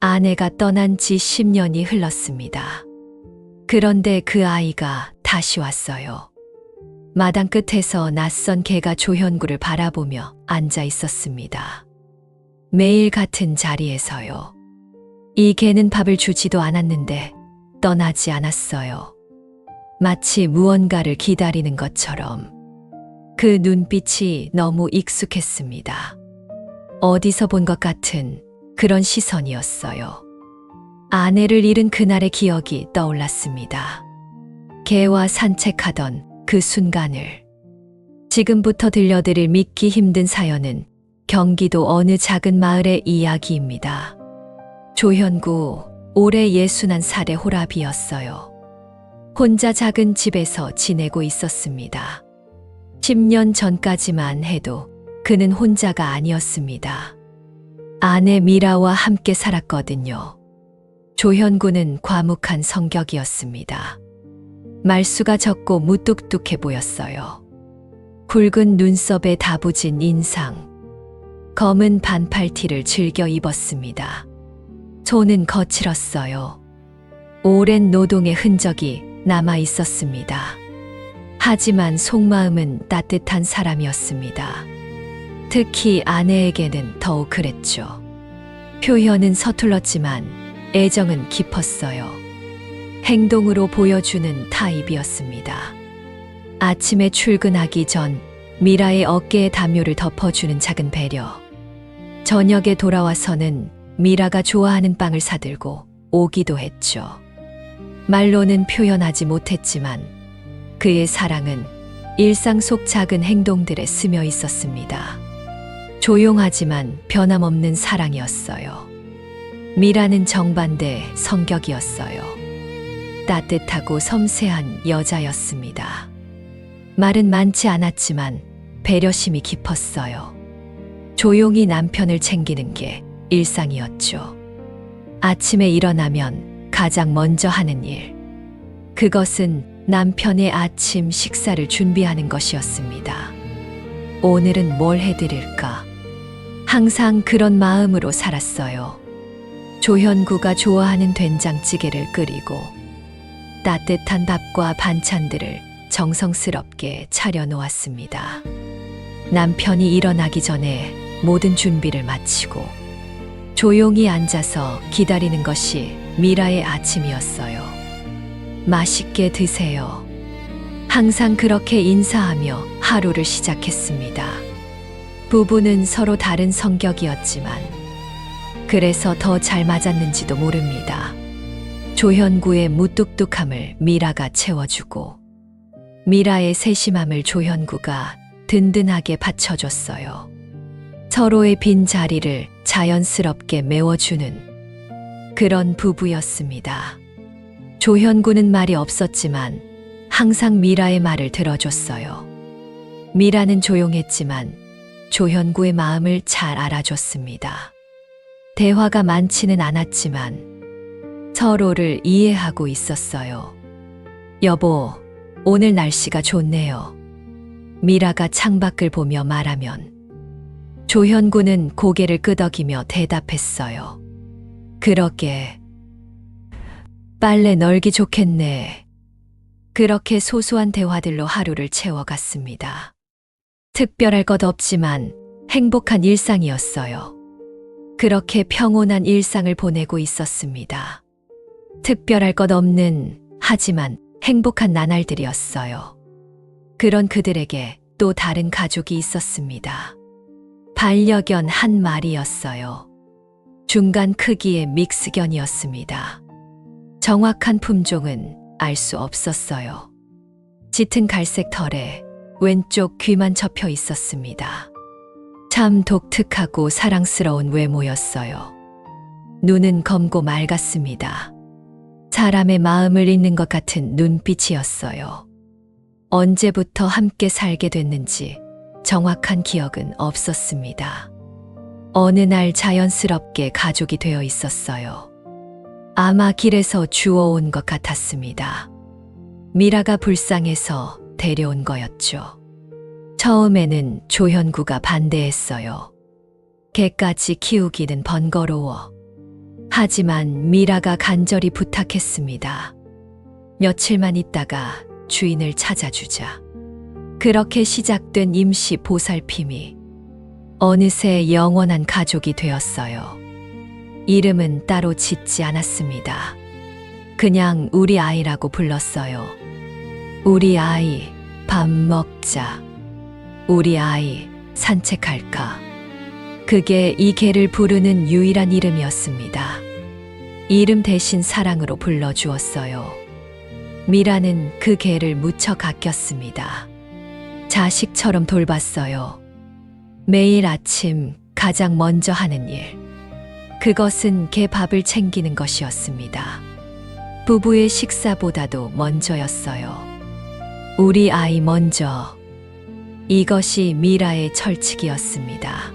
아내가 떠난 지 10년이 흘렀습니다. 그런데 그 아이가 다시 왔어요. 마당 끝에서 낯선 개가 조현구를 바라보며 앉아 있었습니다. 매일 같은 자리에서요. 이 개는 밥을 주지도 않았는데 떠나지 않았어요. 마치 무언가를 기다리는 것처럼. 그 눈빛이 너무 익숙했습니다. 어디서 본 것 같은 그런 시선이었어요. 아내를 잃은 그날의 기억이 떠올랐습니다. 개와 산책하던 그 순간을. 지금부터 들려드릴 믿기 힘든 사연은 경기도 어느 작은 마을의 이야기입니다. 조현구, 올해 61살의 호랍이었어요. 혼자 작은 집에서 지내고 있었습니다. 10년 전까지만 해도 그는 혼자가 아니었습니다. 아내 미라와 함께 살았거든요. 조현구는 과묵한 성격이었습니다. 말수가 적고 무뚝뚝해 보였어요. 굵은 눈썹에 다부진 인상, 검은 반팔티를 즐겨 입었습니다. 손은 거칠었어요. 오랜 노동의 흔적이 남아 있었습니다. 하지만 속마음은 따뜻한 사람이었습니다. 특히 아내에게는 더욱 그랬죠. 표현은 서툴렀지만 애정은 깊었어요. 행동으로 보여주는 타입이었습니다. 아침에 출근하기 전 미라의 어깨에 담요를 덮어주는 작은 배려. 저녁에 돌아와서는 미라가 좋아하는 빵을 사들고 오기도 했죠. 말로는 표현하지 못했지만 그의 사랑은 일상 속 작은 행동들에 스며 있었습니다. 조용하지만 변함없는 사랑이었어요. 미라는 정반대 성격이었어요. 따뜻하고 섬세한 여자였습니다. 말은 많지 않았지만 배려심이 깊었어요. 조용히 남편을 챙기는 게 일상이었죠. 아침에 일어나면 가장 먼저 하는 일. 그것은 남편의 아침 식사를 준비하는 것이었습니다. 오늘은 뭘 해드릴까? 항상 그런 마음으로 살았어요. 조현구가 좋아하는 된장찌개를 끓이고 따뜻한 밥과 반찬들을 정성스럽게 차려놓았습니다. 남편이 일어나기 전에 모든 준비를 마치고 조용히 앉아서 기다리는 것이 미라의 아침이었어요. 맛있게 드세요. 항상 그렇게 인사하며 하루를 시작했습니다. 부부는 서로 다른 성격이었지만 그래서 더 잘 맞았는지도 모릅니다. 조현구의 무뚝뚝함을 미라가 채워주고 미라의 세심함을 조현구가 든든하게 받쳐줬어요. 서로의 빈 자리를 자연스럽게 메워주는 그런 부부였습니다. 조현구는 말이 없었지만 항상 미라의 말을 들어줬어요. 미라는 조용했지만 조현구의 마음을 잘 알아줬습니다. 대화가 많지는 않았지만 서로를 이해하고 있었어요. 여보, 오늘 날씨가 좋네요. 미라가 창밖을 보며 말하면 조현구는 고개를 끄덕이며 대답했어요. 그러게. 빨래 널기 좋겠네. 그렇게 소소한 대화들로 하루를 채워갔습니다. 특별할 것 없지만 행복한 일상이었어요. 그렇게 평온한 일상을 보내고 있었습니다. 특별할 것 없는 하지만 행복한 나날들이었어요. 그런 그들에게 또 다른 가족이 있었습니다. 반려견 한 마리였어요. 중간 크기의 믹스견이었습니다. 정확한 품종은 알 수 없었어요. 짙은 갈색 털에 왼쪽 귀만 접혀 있었습니다. 참 독특하고 사랑스러운 외모였어요. 눈은 검고 맑았습니다. 사람의 마음을 읽는 것 같은 눈빛이었어요. 언제부터 함께 살게 됐는지 정확한 기억은 없었습니다. 어느 날 자연스럽게 가족이 되어 있었어요. 아마 길에서 주워온 것 같았습니다. 미라가 불쌍해서 데려온 거였죠. 처음에는 조현구가 반대했어요. 개까지 키우기는 번거로워. 하지만 미라가 간절히 부탁했습니다. 며칠만 있다가 주인을 찾아주자. 그렇게 시작된 임시 보살핌이 어느새 영원한 가족이 되었어요. 이름은 따로 짓지 않았습니다. 그냥 우리 아이라고 불렀어요. 우리 아이, 밥 먹자. 우리 아이, 산책할까. 그게 이 개를 부르는 유일한 이름이었습니다. 이름 대신 사랑으로 불러주었어요. 미라는 그 개를 무척 아꼈습니다. 자식처럼 돌봤어요. 매일 아침 가장 먼저 하는 일. 그것은 개 밥을 챙기는 것이었습니다. 부부의 식사보다도 먼저였어요. 우리 아이 먼저. 이것이 미라의 철칙이었습니다.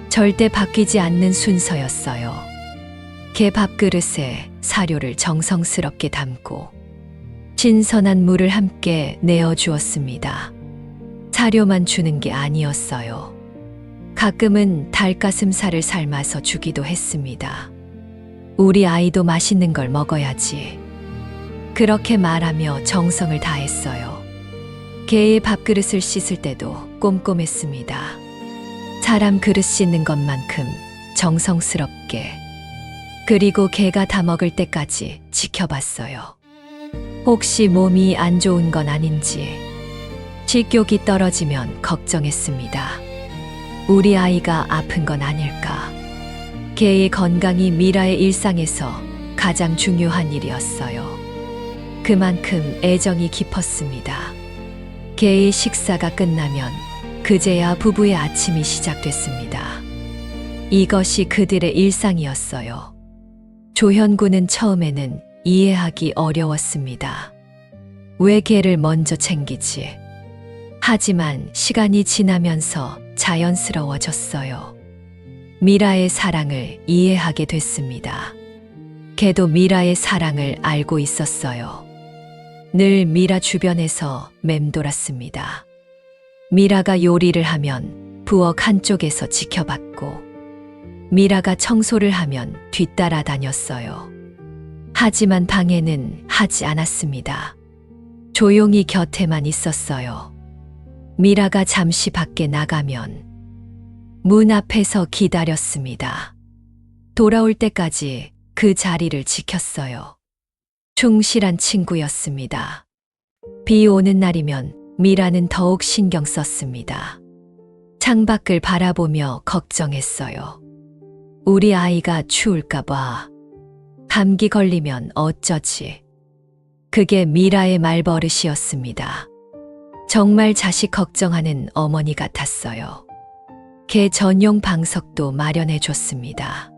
절대 바뀌지 않는 순서였어요. 개 밥그릇에 사료를 정성스럽게 담고 신선한 물을 함께 내어주었습니다. 사료만 주는 게 아니었어요. 가끔은 닭가슴살을 삶아서 주기도 했습니다. 우리 아이도 맛있는 걸 먹어야지. 그렇게 말하며 정성을 다했어요. 개의 밥그릇을 씻을 때도 꼼꼼했습니다. 사람 그릇 씻는 것만큼 정성스럽게. 그리고 개가 다 먹을 때까지 지켜봤어요. 혹시 몸이 안 좋은 건 아닌지. 식욕이 떨어지면 걱정했습니다. 우리 아이가 아픈 건 아닐까. 개의 건강이 미라의 일상에서 가장 중요한 일이었어요. 그만큼 애정이 깊었습니다. 개의 식사가 끝나면 그제야 부부의 아침이 시작됐습니다. 이것이 그들의 일상이었어요. 조현구는 처음에는 이해하기 어려웠습니다. 왜 개를 먼저 챙기지? 하지만 시간이 지나면서 자연스러워졌어요. 미라의 사랑을 이해하게 됐습니다. 개도 미라의 사랑을 알고 있었어요. 늘 미라 주변에서 맴돌았습니다. 미라가 요리를 하면 부엌 한쪽에서 지켜봤고, 미라가 청소를 하면 뒤따라 다녔어요. 하지만 방해는 하지 않았습니다. 조용히 곁에만 있었어요. 미라가 잠시 밖에 나가면 문 앞에서 기다렸습니다. 돌아올 때까지 그 자리를 지켰어요. 충실한 친구였습니다. 비 오는 날이면 미라는 더욱 신경 썼습니다. 창밖을 바라보며 걱정했어요. 우리 아이가 추울까봐. 감기 걸리면 어쩌지. 그게 미라의 말버릇이었습니다. 정말 자식 걱정하는 어머니 같았어요. 개 전용 방석도 마련해 줬습니다.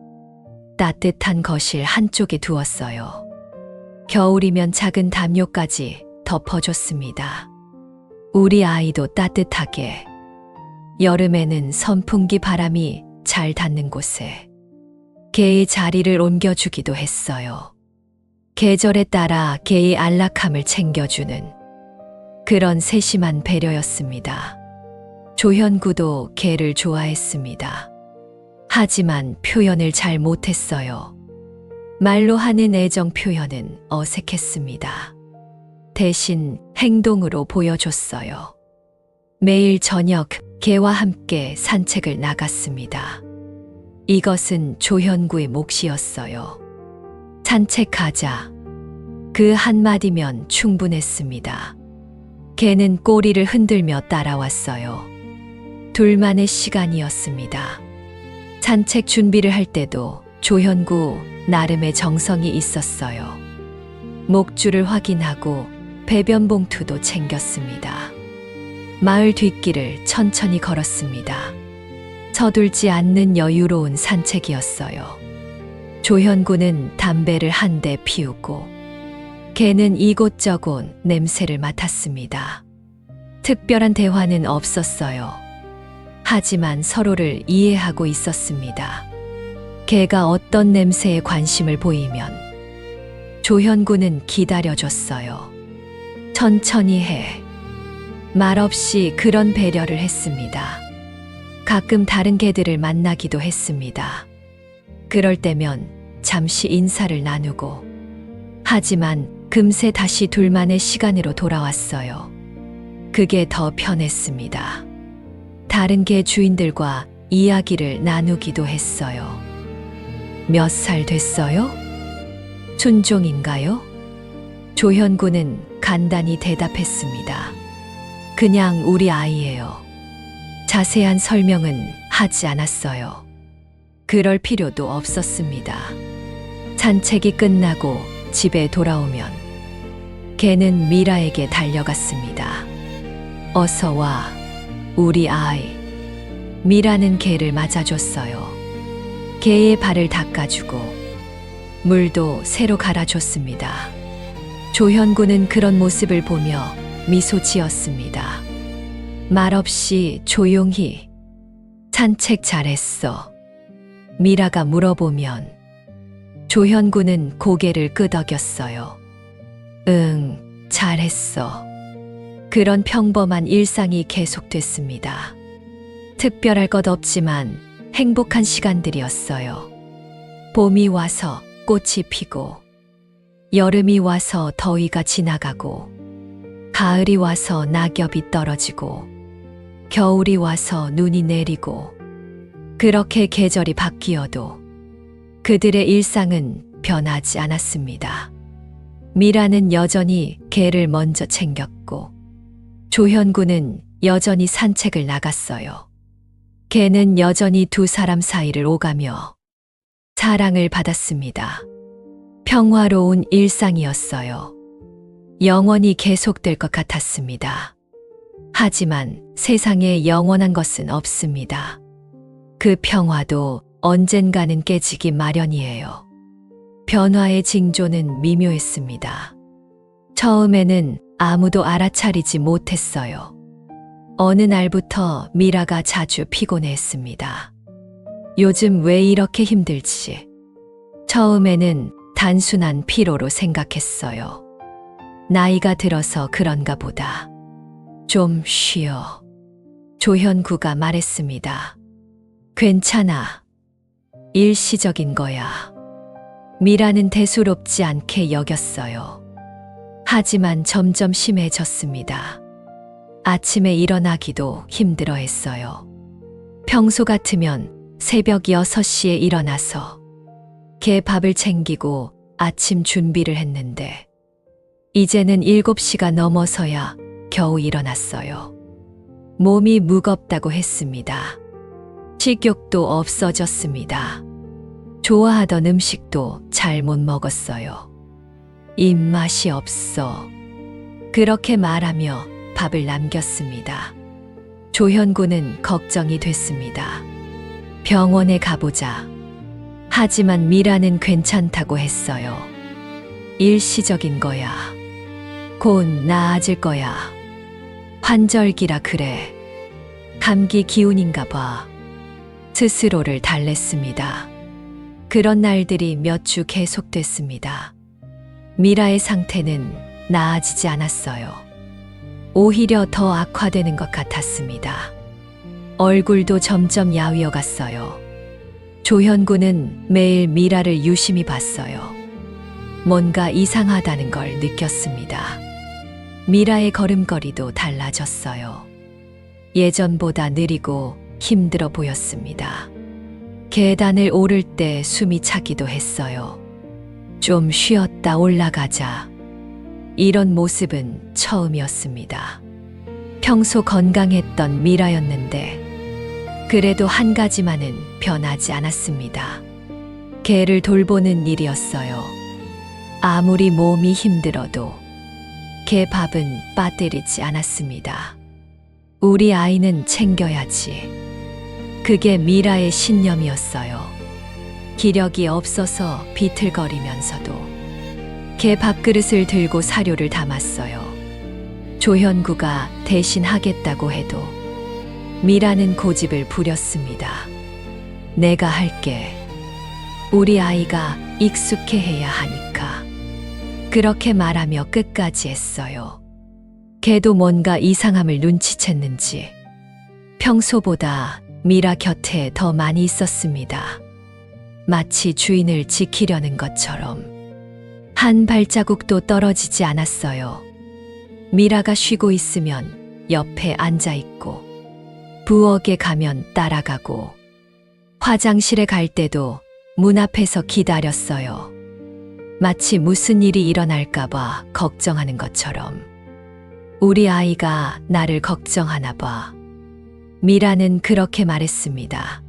따뜻한 거실 한쪽에 두었어요. 겨울이면 작은 담요까지 덮어줬습니다. 우리 아이도 따뜻하게. 여름에는 선풍기 바람이 잘 닿는 곳에 개의 자리를 옮겨주기도 했어요. 계절에 따라 개의 안락함을 챙겨주는 그런 세심한 배려였습니다. 조현구도 개를 좋아했습니다. 하지만 표현을 잘 못했어요. 말로 하는 애정 표현은 어색했습니다. 대신 행동으로 보여줬어요. 매일 저녁 개와 함께 산책을 나갔습니다. 이것은 조현구의 몫이었어요. 산책하자. 그 한마디면 충분했습니다. 개는 꼬리를 흔들며 따라왔어요. 둘만의 시간이었습니다. 산책 준비를 할 때도 조현구 나름의 정성이 있었어요. 목줄을 확인하고 배변 봉투도 챙겼습니다. 마을 뒷길을 천천히 걸었습니다. 서둘지 않는 여유로운 산책이었어요. 조현구는 담배를 한 대 피우고 개는 이곳저곳 냄새를 맡았습니다. 특별한 대화는 없었어요. 하지만 서로를 이해하고 있었습니다. 개가 어떤 냄새에 관심을 보이면 조현구는 기다려줬어요. 천천히 해. 말없이 그런 배려를 했습니다. 가끔 다른 개들을 만나기도 했습니다. 그럴 때면 잠시 인사를 나누고 하지만 금세 다시 둘만의 시간으로 돌아왔어요. 그게 더 편했습니다. 다른 개 주인들과 이야기를 나누기도 했어요. 몇 살 됐어요? 춘종인가요? 조현구는 간단히 대답했습니다. 그냥 우리 아이예요. 자세한 설명은 하지 않았어요. 그럴 필요도 없었습니다. 산책이 끝나고 집에 돌아오면 개는 미라에게 달려갔습니다. 어서 와, 우리 아이. 미라는 개를 맞아줬어요. 개의 발을 닦아주고 물도 새로 갈아줬습니다. 조현구는 그런 모습을 보며 미소 지었습니다. 말없이 조용히 산책 잘했어. 미라가 물어보면 조현구는 고개를 끄덕였어요. 응, 잘했어. 그런 평범한 일상이 계속됐습니다. 특별할 것 없지만 행복한 시간들이었어요. 봄이 와서 꽃이 피고, 여름이 와서 더위가 지나가고, 가을이 와서 낙엽이 떨어지고, 겨울이 와서 눈이 내리고, 그렇게 계절이 바뀌어도 그들의 일상은 변하지 않았습니다. 미라는 여전히 개를 먼저 챙겼고, 조현구는 여전히 산책을 나갔어요. 개는 여전히 두 사람 사이를 오가며 사랑을 받았습니다. 평화로운 일상이었어요. 영원히 계속될 것 같았습니다. 하지만 세상에 영원한 것은 없습니다. 그 평화도 언젠가는 깨지기 마련이에요. 변화의 징조는 미묘했습니다. 처음에는 아무도 알아차리지 못했어요. 어느 날부터 미라가 자주 피곤해했습니다. 요즘 왜 이렇게 힘들지? 처음에는 단순한 피로로 생각했어요. 나이가 들어서 그런가 보다. 좀 쉬어. 조현구가 말했습니다. 괜찮아. 일시적인 거야. 미라는 대수롭지 않게 여겼어요. 하지만 점점 심해졌습니다. 아침에 일어나기도 힘들어했어요. 평소 같으면 새벽 6시에 일어나서 개 밥을 챙기고 아침 준비를 했는데 이제는 7시가 넘어서야 겨우 일어났어요. 몸이 무겁다고 했습니다. 식욕도 없어졌습니다. 좋아하던 음식도 잘 못 먹었어요. 입맛이 없어. 그렇게 말하며 밥을 남겼습니다. 조현구는 걱정이 됐습니다. 병원에 가보자. 하지만 미라는 괜찮다고 했어요. 일시적인 거야. 곧 나아질 거야. 환절기라 그래. 감기 기운인가 봐. 스스로를 달랬습니다. 그런 날들이 몇 주 계속됐습니다. 미라의 상태는 나아지지 않았어요. 오히려 더 악화되는 것 같았습니다. 얼굴도 점점 야위어 갔어요. 조현구는 매일 미라를 유심히 봤어요. 뭔가 이상하다는 걸 느꼈습니다. 미라의 걸음걸이도 달라졌어요. 예전보다 느리고 힘들어 보였습니다. 계단을 오를 때 숨이 차기도 했어요. 좀 쉬었다 올라가자. 이런 모습은 처음이었습니다. 평소 건강했던 미라였는데 그래도 한 가지만은 변하지 않았습니다. 개를 돌보는 일이었어요. 아무리 몸이 힘들어도 개 밥은 빠뜨리지 않았습니다. 우리 아이는 챙겨야지. 그게 미라의 신념이었어요. 기력이 없어서 비틀거리면서도 개 밥그릇을 들고 사료를 담았어요. 조현구가 대신 하겠다고 해도 미라는 고집을 부렸습니다. 내가 할게. 우리 아이가 익숙해 해야 하니까. 그렇게 말하며 끝까지 했어요. 개도 뭔가 이상함을 마치 주인을 지키려는 것처럼. 한 발자국도 떨어지지 않았어요. 미라가 쉬고 있으면 옆에 앉아 있고, 부엌에 가면 따라가고, 화장실에 갈 때도 문 앞에서 기다렸어요. 마치 무슨 일이 일어날까봐 걱정하는 것처럼. 우리 아이가 나를 걱정하나 봐. 미라는 그렇게 말했습니다.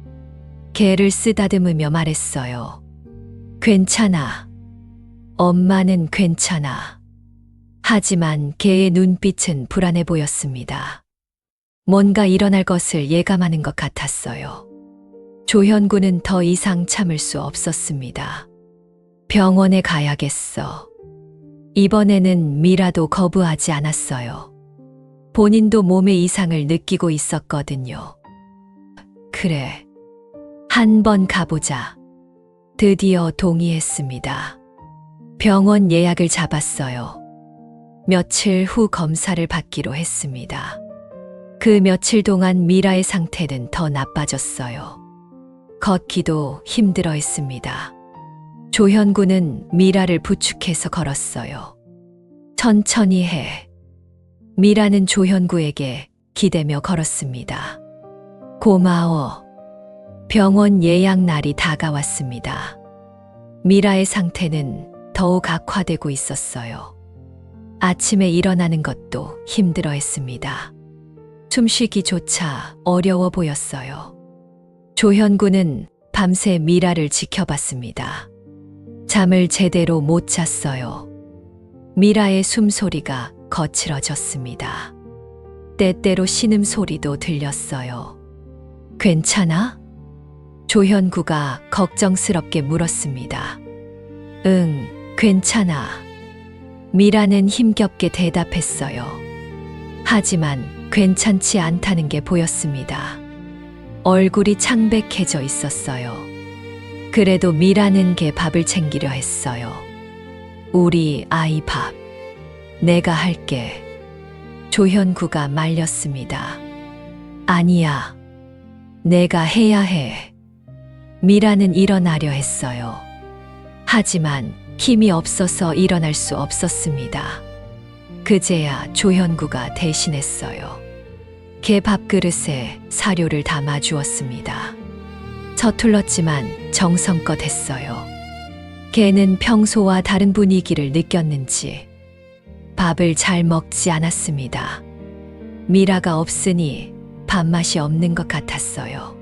개를 쓰다듬으며 말했어요. 괜찮아. 엄마는 괜찮아. 하지만 개의 눈빛은 불안해 보였습니다. 뭔가 일어날 것을 예감하는 것 같았어요. 조현구는 더 이상 참을 수 없었습니다. 병원에 가야겠어. 이번에는 미라도 거부하지 않았어요. 본인도 몸의 이상을 느끼고 있었거든요. 그래. 한번 가보자. 드디어 동의했습니다. 병원 예약을 잡았어요. 며칠 후 검사를 받기로 했습니다. 그 며칠 동안 미라의 상태는 더 나빠졌어요. 걷기도 힘들어 했습니다. 조현구는 미라를 부축해서 걸었어요. 천천히 해. 미라는 조현구에게 기대며 걸었습니다. 고마워. 병원 예약 날이 다가왔습니다. 미라의 상태는 더욱 악화되고 있었어요. 아침에 일어나는 것도 힘들어 했습니다. 숨쉬기조차 어려워 보였어요. 조현구는 밤새 미라를 지켜봤습니다. 잠을 제대로 못 잤어요. 미라의 숨소리가 거칠어졌습니다. 때때로 신음소리도 들렸어요. 괜찮아? 조현구가 걱정스럽게 물었습니다. 응, 괜찮아. 미라는 힘겹게 대답했어요. 하지만 괜찮지 않다는 게 보였습니다. 얼굴이 창백해져 있었어요. 그래도 미라는 개 밥을 챙기려 했어요. 우리 아이 밥. 내가 할게. 조현구가 말렸습니다. 아니야. 내가 해야 해. 미라는 일어나려 했어요. 하지만 힘이 없어서 일어날 수 없었습니다. 그제야 조현구가 대신했어요. 개 밥그릇에 사료를 담아 주었습니다. 서툴렀지만 정성껏 했어요. 개는 평소와 다른 분위기를 느꼈는지 밥을 잘 먹지 않았습니다. 미라가 없으니 밥맛이 없는 것 같았어요.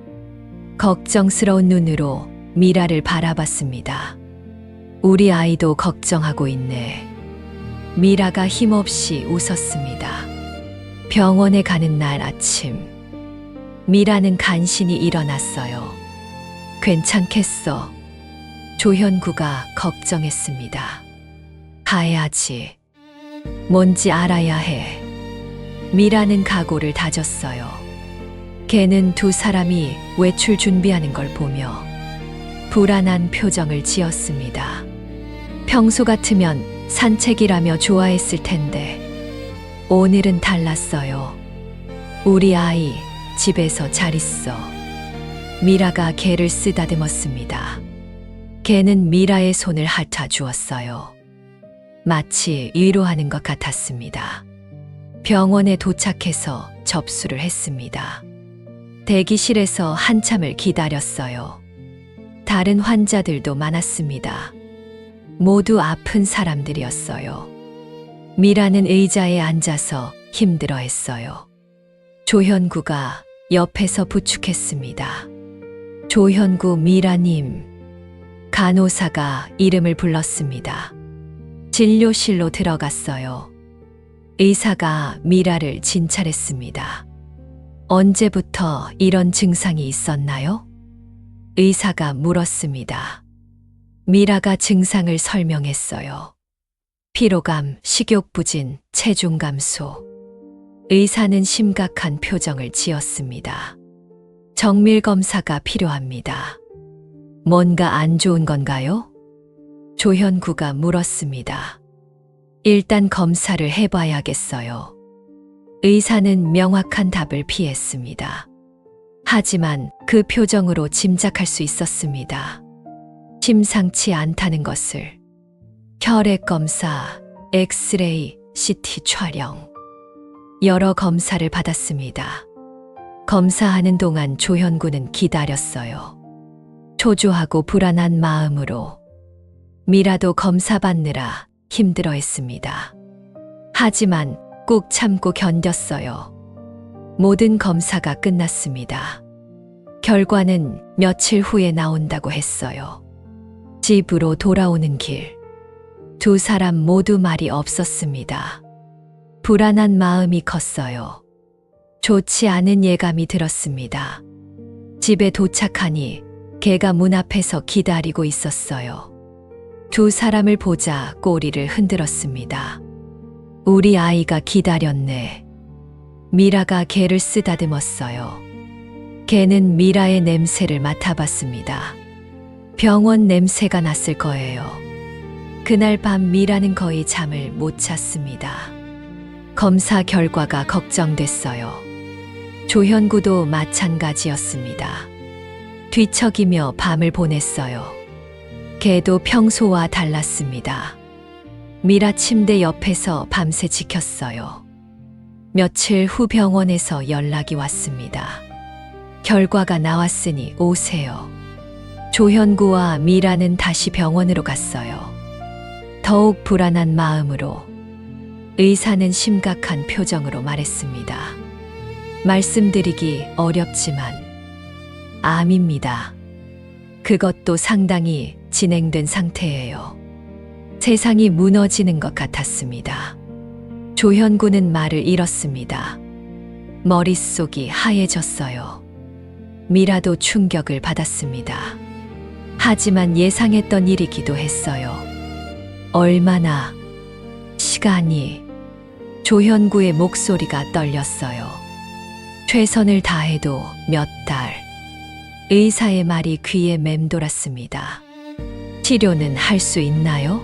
걱정스러운 눈으로 미라를 바라봤습니다. 우리 아이도 걱정하고 있네. 미라가 힘없이 웃었습니다. 병원에 가는 날 아침, 미라는 간신히 일어났어요. 괜찮겠어? 조현구가 걱정했습니다. 가야지. 뭔지 알아야 해. 미라는 각오를 다졌어요. 걔는 두 사람이 외출 준비하는 걸 보며 불안한 표정을 지었습니다. 평소 같으면 산책이라며 좋아했을 텐데 오늘은 달랐어요. 우리 아이 집에서 잘 있어. 미라가 개를 쓰다듬었습니다. 개는 미라의 손을 핥아 주었어요. 마치 위로하는 것 같았습니다. 병원에 도착해서 접수를 했습니다. 대기실에서 한참을 기다렸어요. 다른 환자들도 많았습니다. 모두 아픈 사람들이었어요. 미라는 의자에 앉아서 힘들어했어요. 조현구가 옆에서 부축했습니다. 조현구 미라님. 간호사가 이름을 불렀습니다. 진료실로 들어갔어요. 의사가 미라를 진찰했습니다. 언제부터 이런 증상이 있었나요? 의사가 물었습니다. 미라가 증상을 설명했어요. 피로감, 식욕부진, 체중 감소. 의사는 심각한 표정을 지었습니다. 정밀 검사가 필요합니다. 뭔가 안 좋은 건가요? 조현구가 물었습니다. 일단 검사를 해봐야겠어요. 의사는 명확한 답을 피했습니다. 하지만 그 표정으로 짐작할 수 있었습니다. 심상치 않다는 것을. 혈액 검사, 엑스레이, CT 촬영. 여러 검사를 받았습니다. 검사하는 동안 조현구는 기다렸어요. 초조하고 불안한 마음으로. 미라도 검사받느라 힘들어했습니다. 하지만 꾹 참고 견뎠어요. 모든 검사가 끝났습니다. 결과는 며칠 후에 나온다고 했어요. 집으로 돌아오는 길. 두 사람 모두 말이 없었습니다. 불안한 마음이 컸어요. 좋지 않은 예감이 들었습니다. 집에 도착하니 개가 문 앞에서 기다리고 있었어요. 두 사람을 보자 꼬리를 흔들었습니다. 우리 아이가 기다렸네. 미라가 개를 쓰다듬었어요. 개는 미라의 냄새를 맡아봤습니다. 병원 냄새가 났을 거예요. 그날 밤 미라는 거의 잠을 못 잤습니다. 검사 결과가 걱정됐어요. 조현구도 마찬가지였습니다. 뒤척이며 밤을 보냈어요. 개도 평소와 달랐습니다. 미라 침대 옆에서 밤새 지켰어요. 며칠 후 병원에서 연락이 왔습니다. 결과가 나왔으니 오세요. 조현구와 미라는 다시 병원으로 갔어요. 더욱 불안한 마음으로. 의사는 심각한 표정으로 말했습니다. 말씀드리기 어렵지만 암입니다. 그것도 상당히 진행된 상태예요. 세상이 무너지는 것 같았습니다. 조현구는 말을 잃었습니다. 머릿속이 하얘졌어요. 미라도 충격을 받았습니다. 하지만 예상했던 일이기도 했어요. 얼마나 시간이. 조현구의 목소리가 떨렸어요. 최선을 다해도 몇 달. 의사의 말이 귀에 맴돌았습니다. 치료는 할 수 있나요?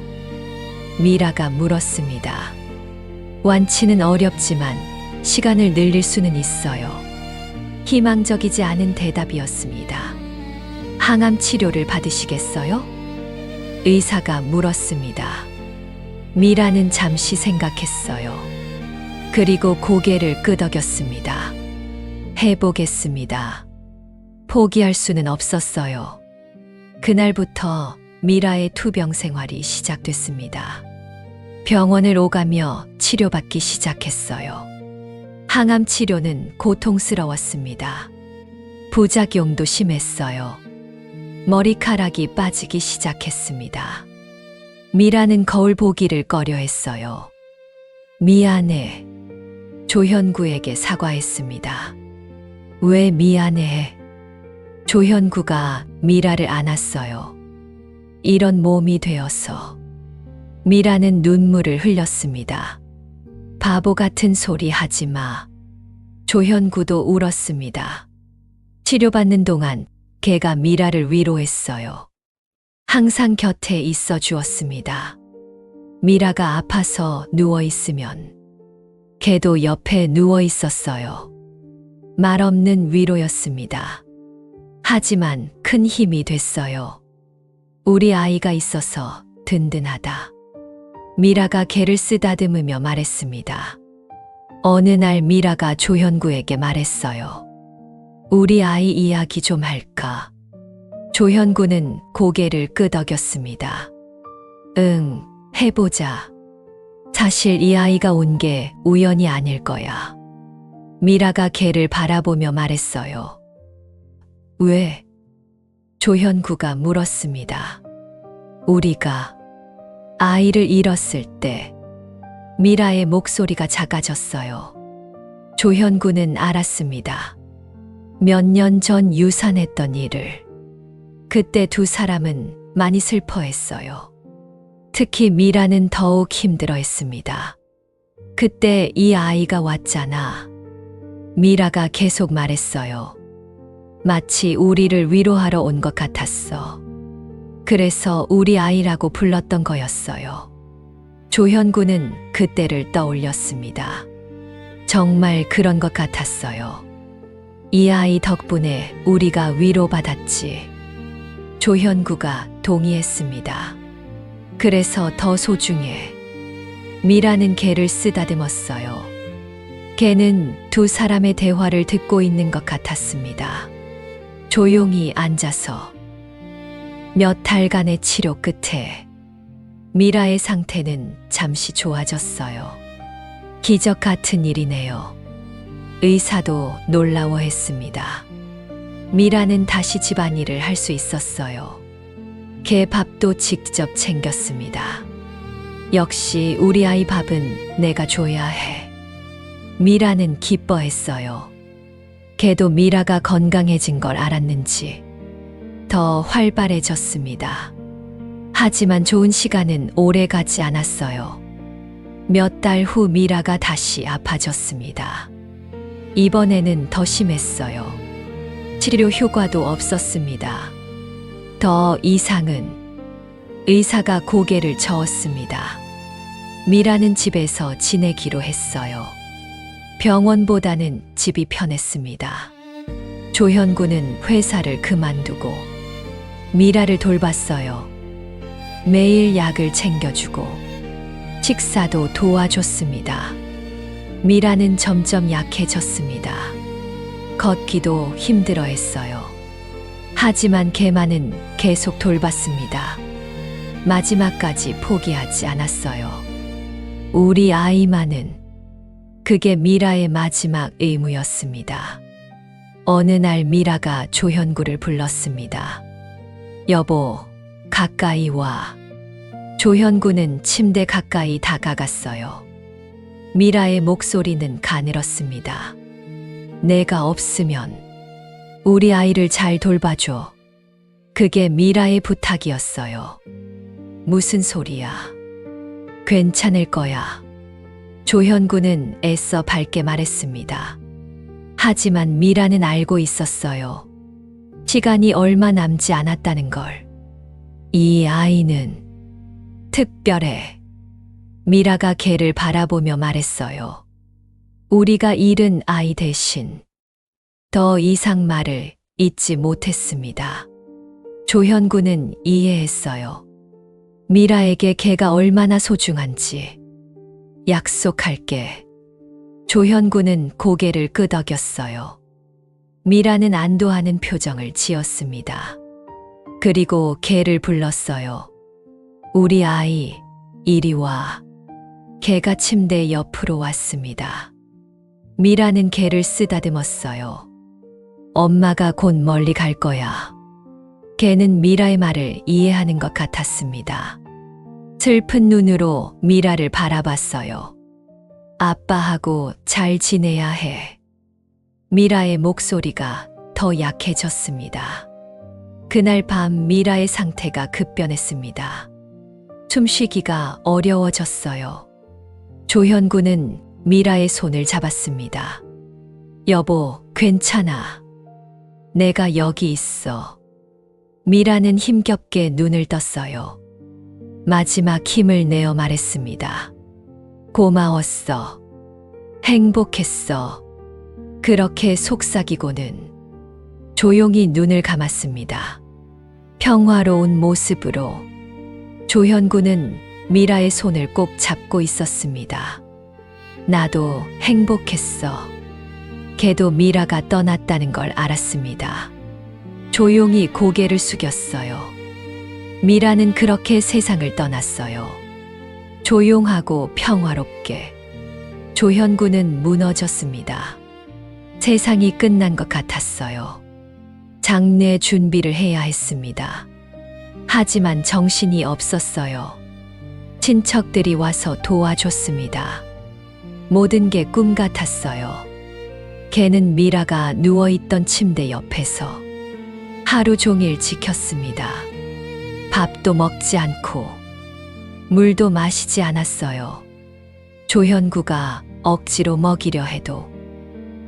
미라가 물었습니다. 완치는 어렵지만 시간을 늘릴 수는 있어요. 희망적이지 않은 대답이었습니다. 항암 치료를 받으시겠어요? 의사가 물었습니다. 미라는 잠시 생각했어요. 그리고 고개를 끄덕였습니다. 해보겠습니다. 포기할 수는 없었어요. 그날부터 미라의 투병 생활이 시작됐습니다. 병원을 오가며 치료받기 시작했어요. 항암 치료는 고통스러웠습니다. 부작용도 심했어요. 머리카락이 빠지기 시작했습니다. 미라는 거울 보기를 꺼려했어요. 미안해. 조현구에게 사과했습니다. 왜 미안해? 조현구가 미라를 안았어요. 이런 몸이 되어서. 미라는 눈물을 흘렸습니다. 바보 같은 소리 하지 마. 조현구도 울었습니다. 치료받는 동안 개가 미라를 위로했어요. 항상 곁에 있어 주었습니다. 미라가 아파서 누워 있으면 개도 옆에 누워 있었어요. 말 없는 위로였습니다. 하지만 큰 힘이 됐어요. 우리 아이가 있어서 든든하다. 미라가 개를 쓰다듬으며 말했습니다. 어느 날 미라가 조현구에게 말했어요. 우리 아이 이야기 좀 할까? 조현구는 고개를 끄덕였습니다. 응, 해보자. 사실 이 아이가 온 게 우연이 아닐 거야. 미라가 개를 바라보며 말했어요. 왜? 조현구가 물었습니다. 우리가 아이를 잃었을 때 미라의 목소리가 작아졌어요. 조현구는 알았습니다. 몇 년 전 유산했던 일을. 그때 두 사람은 많이 슬퍼했어요. 특히 미라는 더욱 힘들어했습니다. 그때 이 아이가 왔잖아. 미라가 계속 말했어요. 마치 우리를 위로하러 온 것 같았어. 그래서 우리 아이라고 불렀던 거였어요. 조현구는 그때를 떠올렸습니다. 정말 그런 것 같았어요. 이 아이 덕분에 우리가 위로받았지. 조현구가 동의했습니다. 그래서 더 소중해. 미라는 개를 쓰다듬었어요. 개는 두 사람의 대화를 듣고 있는 것 같았습니다. 조용히 앉아서 몇 달간의 치료 끝에 미라의 상태는 잠시 좋아졌어요. 기적 같은 일이네요. 의사도 놀라워했습니다. 미라는 다시 집안일을 할 수 있었어요. 개 밥도 직접 챙겼습니다. 역시 우리 아이 밥은 내가 줘야 해. 미라는 기뻐했어요. 개도 미라가 건강해진 걸 알았는지 더 활발해졌습니다. 하지만 좋은 시간은 오래 가지 않았어요. 몇 달 후 미라가 다시 아파졌습니다. 이번에는 더 심했어요. 치료 효과도 없었습니다. 더 이상은 의사가 고개를 저었습니다. 미라는 집에서 지내기로 했어요. 병원보다는 집이 편했습니다. 조현구는 회사를 그만두고 미라를 돌봤어요. 매일 약을 챙겨주고 식사도 도와줬습니다. 미라는 점점 약해졌습니다. 걷기도 힘들어했어요. 하지만 개만은 계속 돌봤습니다. 마지막까지 포기하지 않았어요. 우리 아이만은 그게 미라의 마지막 의무였습니다. 어느 날 미라가 조현구를 불렀습니다. 여보, 가까이 와. 조현구는 침대 가까이 다가갔어요. 미라의 목소리는 가늘었습니다. 내가 없으면 우리 아이를 잘 돌봐줘. 그게 미라의 부탁이었어요. 무슨 소리야? 괜찮을 거야. 조현구는 애써 밝게 말했습니다. 하지만 미라는 알고 있었어요. 시간이 얼마 남지 않았다는 걸. 이 아이는 특별해. 미라가 개를 바라보며 말했어요. 우리가 잃은 아이 대신 더 이상 말을 잊지 못했습니다. 조현구는 이해했어요. 미라에게 개가 얼마나 소중한지. 약속할게. 조현구는 고개를 끄덕였어요. 미라는 안도하는 표정을 지었습니다. 그리고 개를 불렀어요. 우리 아이, 이리 와. 개가 침대 옆으로 왔습니다. 미라는 개를 쓰다듬었어요. 엄마가 곧 멀리 갈 거야. 개는 미라의 말을 이해하는 것 같았습니다. 슬픈 눈으로 미라를 바라봤어요. 아빠하고 잘 지내야 해. 미라의 목소리가 더 약해졌습니다. 그날 밤 미라의 상태가 급변했습니다. 숨쉬기가 어려워졌어요. 조현구는 미라의 손을 잡았습니다. 여보, 괜찮아. 내가 여기 있어. 미라는 힘겹게 눈을 떴어요. 마지막 힘을 내어 말했습니다. 고마웠어. 행복했어. 그렇게 속삭이고는 조용히 눈을 감았습니다. 평화로운 모습으로 조현구는 미라의 손을 꼭 잡고 있었습니다. 나도 행복했어. 걔도 미라가 떠났다는 걸 알았습니다. 조용히 고개를 숙였어요. 미라는 그렇게 세상을 떠났어요. 조용하고 평화롭게. 조현구는 무너졌습니다. 세상이 끝난 것 같았어요. 장례 준비를 해야 했습니다. 하지만 정신이 없었어요. 친척들이 와서 도와줬습니다. 모든 게 꿈 같았어요. 걔는 미라가 누워있던 침대 옆에서 하루 종일 지켰습니다. 밥도 먹지 않고 물도 마시지 않았어요. 조현구가 억지로 먹이려 해도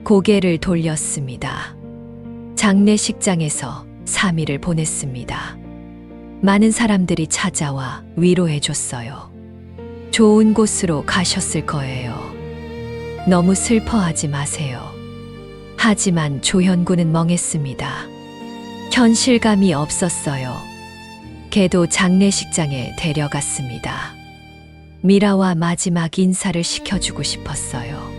고개를 돌렸습니다. 장례식장에서 3일을 보냈습니다. 많은 사람들이 찾아와 위로해줬어요. 좋은 곳으로 가셨을 거예요. 너무 슬퍼하지 마세요. 하지만 조현구는 멍했습니다. 현실감이 없었어요. 걔도 장례식장에 데려갔습니다. 미라와 마지막 인사를 시켜주고 싶었어요.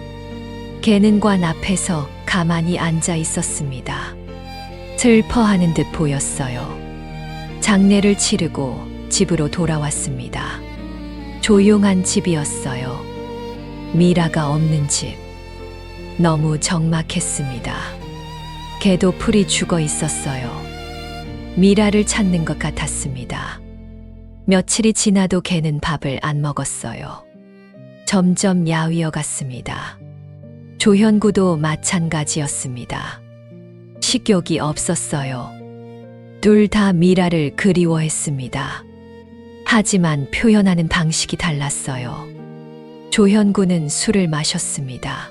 걔는 관 앞에서 가만히 앉아 있었습니다. 슬퍼하는 듯 보였어요. 장례를 치르고 집으로 돌아왔습니다. 조용한 집이었어요. 미라가 없는 집. 너무 적막했습니다. 걔도 풀이 죽어 있었어요. 미라를 찾는 것 같았습니다. 며칠이 지나도 걔는 밥을 안 먹었어요. 점점 야위어 갔습니다. 조현구도 마찬가지였습니다. 식욕이 없었어요. 둘 다 미라를 그리워했습니다. 하지만 표현하는 방식이 달랐어요. 조현구는 술을 마셨습니다.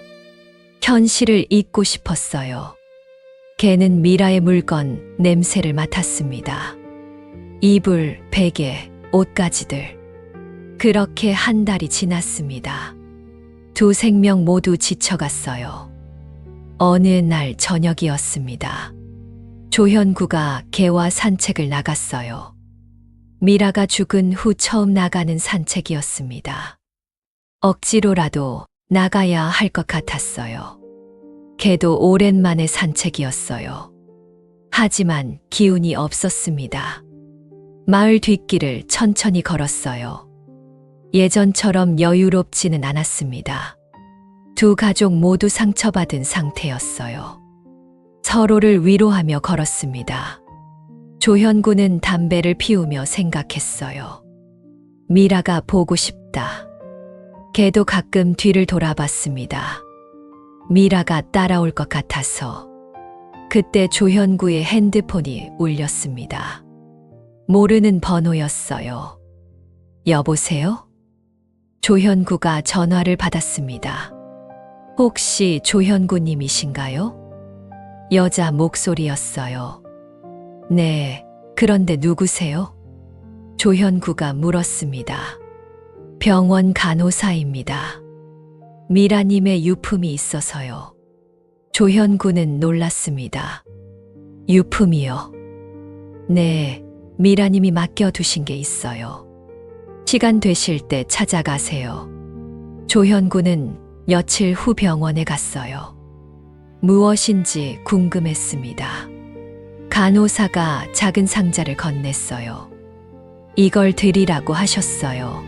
현실을 잊고 싶었어요. 걔는 미라의 물건, 냄새를 맡았습니다. 이불, 베개, 옷가지들. 그렇게 한 달이 지났습니다. 두 생명 모두 지쳐갔어요. 어느 날 저녁이었습니다. 조현구가 개와 산책을 나갔어요. 미라가 죽은 후 처음 나가는 산책이었습니다. 억지로라도 나가야 할 것 같았어요. 걔도 오랜만에 산책이었어요. 하지만 기운이 없었습니다. 마을 뒷길을 천천히 걸었어요. 예전처럼 여유롭지는 않았습니다. 두 가족 모두 상처받은 상태였어요. 서로를 위로하며 걸었습니다. 조현구는 담배를 피우며 생각했어요. 미라가 보고 싶다. 걔도 가끔 뒤를 돌아봤습니다. 미라가 따라올 것 같아서. 그때 조현구의 핸드폰이 울렸습니다. 모르는 번호였어요. 여보세요? 조현구가 전화를 받았습니다. 혹시 조현구님이신가요? 여자 목소리였어요. 네, 그런데 누구세요? 조현구가 물었습니다. 병원 간호사입니다. 미라님의 유품이 있어서요. 조현구는 놀랐습니다. 유품이요? 네, 미라님이 맡겨두신 게 있어요. 시간 되실 때 찾아가세요. 조현구는 며칠 후 병원에 갔어요. 무엇인지 궁금했습니다. 간호사가 작은 상자를 건넸어요. 이걸 드리라고 하셨어요.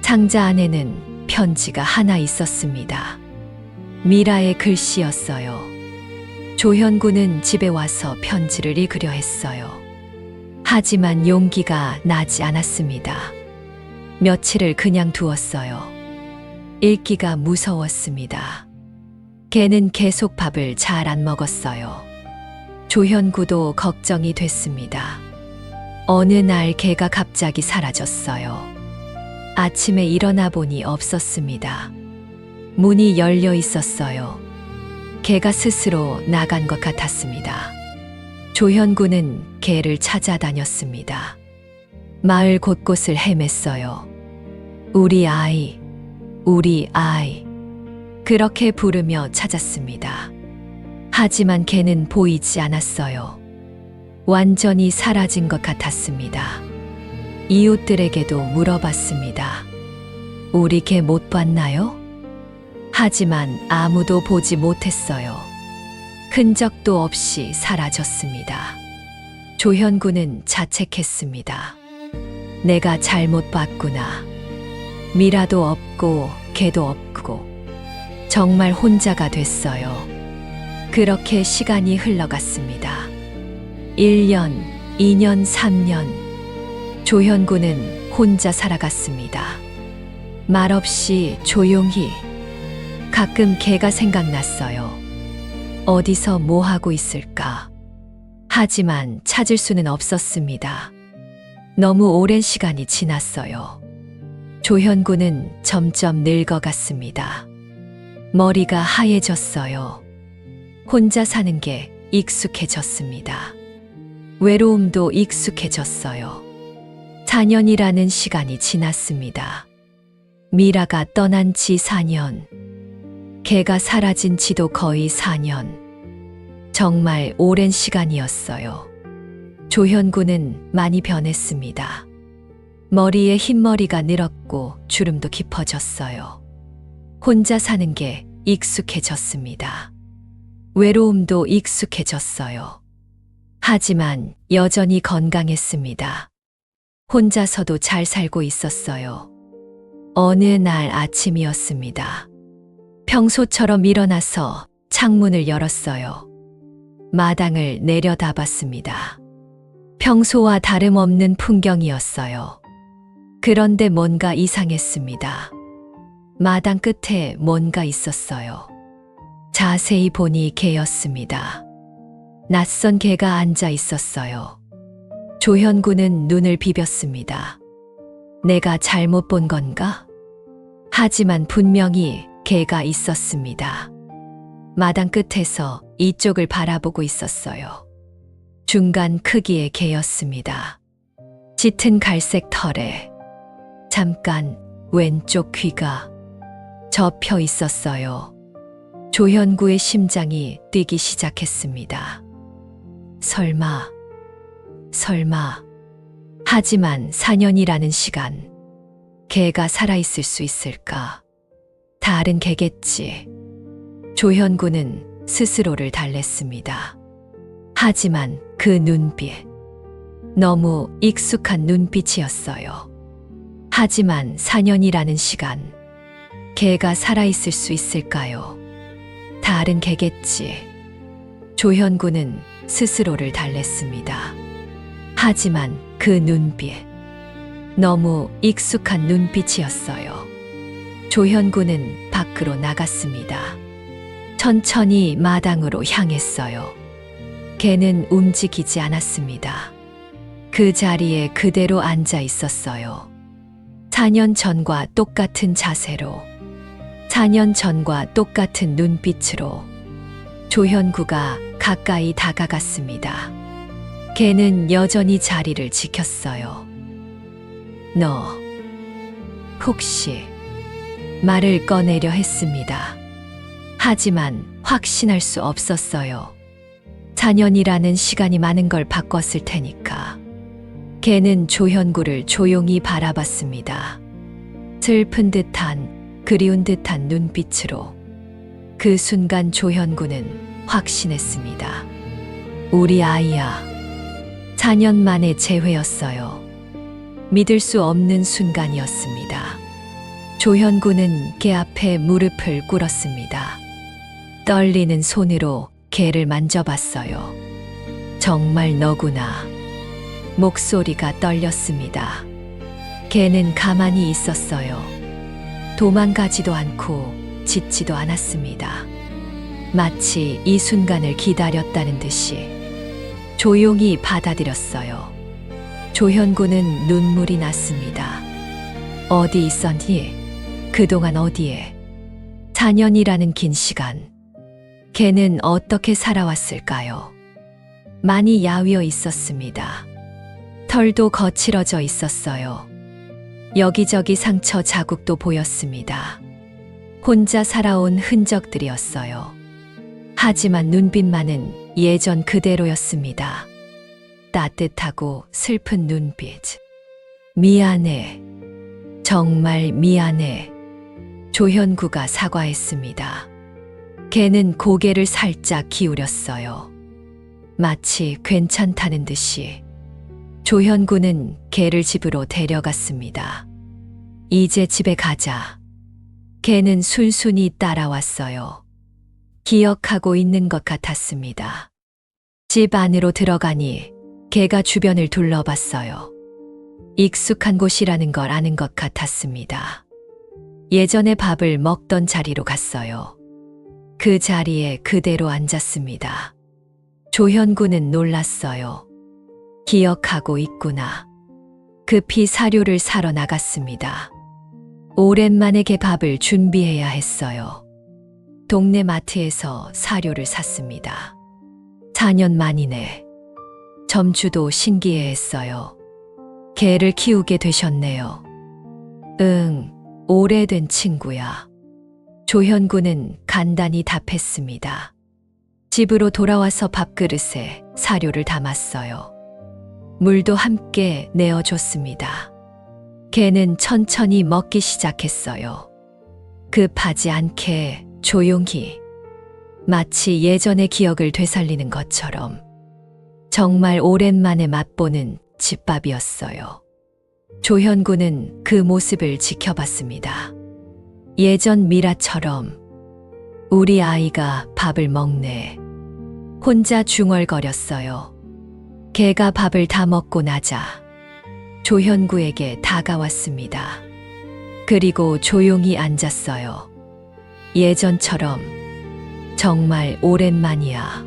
상자 안에는 편지가 하나 있었습니다. 미라의 글씨였어요. 조현구는 집에 와서 편지를 읽으려 했어요. 하지만 용기가 나지 않았습니다. 며칠을 그냥 두었어요. 읽기가 무서웠습니다. 걔는 계속 밥을 잘 안 먹었어요. 조현구도 걱정이 됐습니다. 어느 날 걔가 갑자기 사라졌어요. 아침에 일어나 보니 없었습니다. 문이 열려 있었어요. 걔가 스스로 나간 것 같았습니다. 조현구는 걔를 찾아다녔습니다. 마을 곳곳을 헤맸어요. 우리 아이, 우리 아이. 그렇게 부르며 찾았습니다. 하지만 걔는 보이지 않았어요. 완전히 사라진 것 같았습니다. 이웃들에게도 물어봤습니다. 우리 걔 못 봤나요? 하지만 아무도 보지 못했어요. 흔적도 없이 사라졌습니다. 조현구는 자책했습니다. 내가 잘못 봤구나. 미라도 없고 걔도 없고 정말 혼자가 됐어요. 그렇게 시간이 흘러갔습니다. 1년, 2년, 3년. 조현구는 혼자 살아갔습니다. 말없이 조용히. 가끔 걔가 생각났어요. 어디서 뭐 하고 있을까? 하지만 찾을 수는 없었습니다. 너무 오랜 시간이 지났어요. 조현구는 점점 늙어갔습니다. 머리가 하얘졌어요. 혼자 사는 게 익숙해졌습니다. 외로움도 익숙해졌어요. 4년이라는 시간이 지났습니다. 미라가 떠난 지 4년. 걔가 사라진 지도 거의 4년. 정말 오랜 시간이었어요. 조현구는 많이 변했습니다. 머리에 흰머리가 늘었고 주름도 깊어졌어요. 혼자 사는 게 익숙해졌습니다. 외로움도 익숙해졌어요. 하지만 여전히 건강했습니다. 혼자서도 잘 살고 있었어요. 어느 날 아침이었습니다. 평소처럼 일어나서 창문을 열었어요. 마당을 내려다봤습니다. 평소와 다름없는 풍경이었어요. 그런데 뭔가 이상했습니다. 마당 끝에 뭔가 있었어요. 자세히 보니 개였습니다. 낯선 개가 앉아 있었어요. 조현구는 눈을 비볐습니다. 내가 잘못 본 건가? 하지만 분명히 개가 있었습니다. 마당 끝에서 이쪽을 바라보고 있었어요. 중간 크기의 개였습니다. 짙은 갈색 털에 잠깐 왼쪽 귀가 접혀 있었어요. 조현구의 심장이 뛰기 시작했습니다. 설마. 하지만 4년이라는 시간, 개가 살아있을 수 있을까? 다른 개겠지. 조현구는 스스로를 달랬습니다. 하지만 그 눈빛, 너무 익숙한 눈빛이었어요. 하지만 4년이라는 시간, 개가 살아있을 수 있을까요? 다른 개겠지. 조현구는 스스로를 달랬습니다. 하지만 그 눈빛, 너무 익숙한 눈빛이었어요. 조현구는 밖으로 나갔습니다. 천천히 마당으로 향했어요. 개는 움직이지 않았습니다. 그 자리에 그대로 앉아 있었어요. 4년 전과 똑같은 자세로, 4년 전과 똑같은 눈빛으로 조현구가 가까이 다가갔습니다. 개는 여전히 자리를 지켰어요. 너, 혹시 말을 꺼내려 했습니다. 하지만 확신할 수 없었어요. 4년이라는 시간이 많은 걸 바꿨을 테니까. 개는 조현구를 조용히 바라봤습니다. 슬픈 듯한, 그리운 듯한 눈빛으로. 그 순간 조현구는 확신했습니다. 우리 아이야. 4년 만에 재회였어요. 믿을 수 없는 순간이었습니다. 조현구는 개 앞에 무릎을 꿇었습니다. 떨리는 손으로 개를 만져봤어요. 정말 너구나. 목소리가 떨렸습니다. 개는 가만히 있었어요. 도망가지도 않고 짖지도 않았습니다. 마치 이 순간을 기다렸다는 듯이 조용히 받아들였어요. 조현구는 눈물이 났습니다. 어디 있었니? 그동안 어디에? 4년이라는 긴 시간. 개는 어떻게 살아왔을까요? 많이 야위어 있었습니다. 털도 거칠어져 있었어요. 여기저기 상처 자국도 보였습니다. 혼자 살아온 흔적들이었어요. 하지만 눈빛만은 예전 그대로였습니다. 따뜻하고 슬픈 눈빛. 미안해. 정말 미안해. 조현구가 사과했습니다. 개는 고개를 살짝 기울였어요. 마치 괜찮다는 듯이. 조현구는 개를 집으로 데려갔습니다. 이제 집에 가자. 개는 순순히 따라왔어요. 기억하고 있는 것 같았습니다. 집 안으로 들어가니 개가 주변을 둘러봤어요. 익숙한 곳이라는 걸 아는 것 같았습니다. 예전에 밥을 먹던 자리로 갔어요. 그 자리에 그대로 앉았습니다. 조현구는 놀랐어요. 기억하고 있구나. 급히 사료를 사러 나갔습니다. 오랜만에 개밥을 준비해야 했어요. 동네 마트에서 사료를 샀습니다. 4년 만이네. 점주도 신기해했어요. 개를 키우게 되셨네요. 응, 오래된 친구야. 조현구는 간단히 답했습니다. 집으로 돌아와서 밥그릇에 사료를 담았어요. 물도 함께 내어줬습니다. 개는 천천히 먹기 시작했어요. 급하지 않게 조용히, 마치 예전의 기억을 되살리는 것처럼. 정말 오랜만에 맛보는 집밥이었어요. 조현구는 그 모습을 지켜봤습니다. 예전 미라처럼 우리 아이가 밥을 먹네. 혼자 중얼거렸어요. 개가 밥을 다 먹고 나자 조현구에게 다가왔습니다. 그리고 조용히 앉았어요. 예전처럼. 정말 오랜만이야.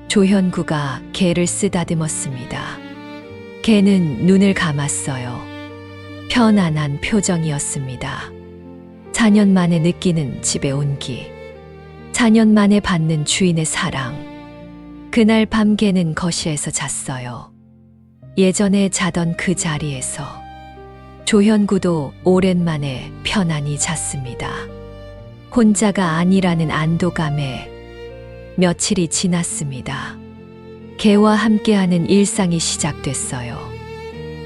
조현구가 개를 쓰다듬었습니다. 개는 눈을 감았어요. 편안한 표정이었습니다. 4년 만에 느끼는 집의 온기. 4년 만에 받는 주인의 사랑. 그날 밤 개는 거실에서 잤어요. 예전에 자던 그 자리에서. 조현구도 오랜만에 편안히 잤습니다. 혼자가 아니라는 안도감에. 며칠이 지났습니다. 개와 함께하는 일상이 시작됐어요.